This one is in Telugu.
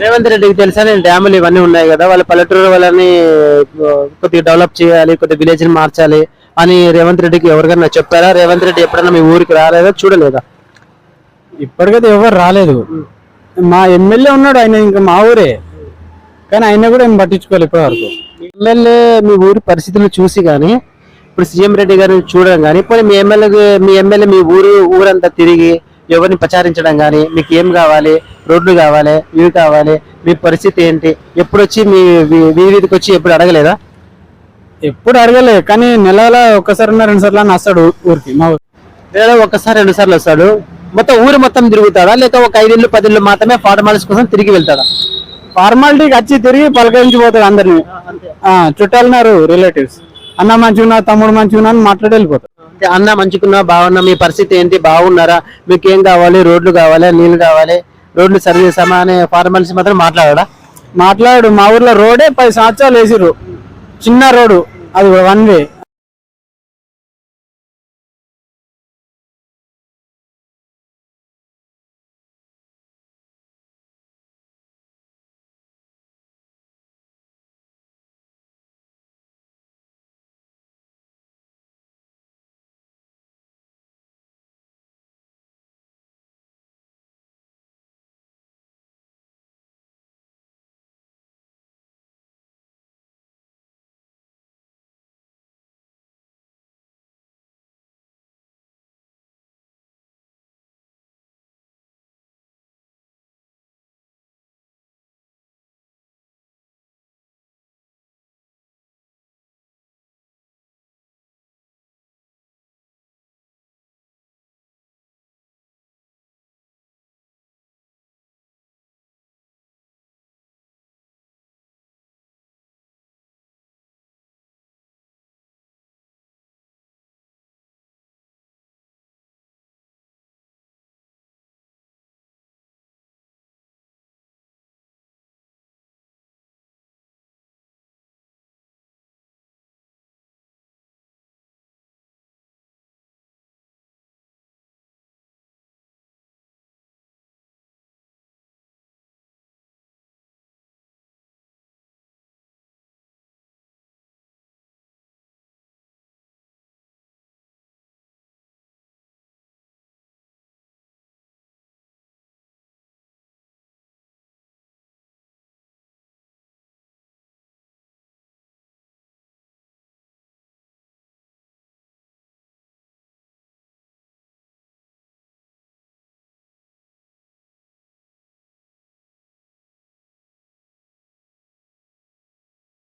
రేవంత్ రెడ్డికి తెలుసా నేను డ్యాములు ఇవన్నీ ఉన్నాయి కదా, వాళ్ళ పల్లెటూరు వాళ్ళని కొద్దిగా డెవలప్ చేయాలి, కొద్దిగా విలేజ్ ని మార్చాలి అని రేవంత్ రెడ్డికి ఎవరికైనా చెప్పారా? రేవంత్ రెడ్డి ఎప్పుడైనా మీ ఊరికి రాలేదా, చూడలేదా? ఇప్పటికైతే ఎవరు రాలేదు. మా ఎమ్మెల్యే ఉన్నాడు, ఆయన ఇంకా మా ఊరే, కానీ ఆయన కూడా ఏం పట్టించుకోవాలి ఇప్పటి వరకు. ఎమ్మెల్యే మీ ఊరి పరిస్థితులు చూసి కానీ ఇప్పుడు సీఎం రెడ్డి గారిని చూడడం కానీ, ఇప్పుడు మీ ఎమ్మెల్యే మీ ఊరంతా తిరిగి ఎవరిని ప్రచారించడం కానీ, మీకు ఏం కావాలి, రోడ్లు కావాలి, ఇవి కావాలి, మీ పరిస్థితి ఏంటి, ఎప్పుడు వచ్చి మీ వీధికి వచ్చి ఎప్పుడు అడగలేదా? ఎప్పుడు అడగలే, కానీ నెలల ఒకసారి 2 సార్లు అని వస్తాడు ఊరికి, మా ఊరు. లేదా ఒక్కసారి 2 సార్లు వస్తాడు? మొత్తం ఊరు మొత్తం తిరుగుతాడా, లేక ఒక 5 ఇళ్ళు 10 ఇళ్ళు మాత్రమే ఫార్మాలిటీస్ కోసం తిరిగి వెళ్తాడా? ఫార్మాలిటీకి వచ్చి తిరిగి పలకరించిపోతాడు అందరిని. చుట్టాలున్నారు, రిలేటివ్స్, అన్న మంచిగా, తమ్ముడు మంచిగా అని మాట్లాడి వెళ్ళిపోతాడు. అన్న మంచుకున్నా, బాగున్నా, మీ పరిస్థితి ఏంటి, బాగున్నారా, మీకు ఏం కావాలి, రోడ్లు కావాలి, నీళ్లు కావాలి, రోడ్లు సరి చేసామా అనే ఫార్మాలిటీస్ మాత్రం మాట్లాడా? మాట్లాడు. మా ఊర్లో రోడే 10 సంవత్సరాలు వేసిర్రు, చిన్న రోడ్డు, అది 1 వే,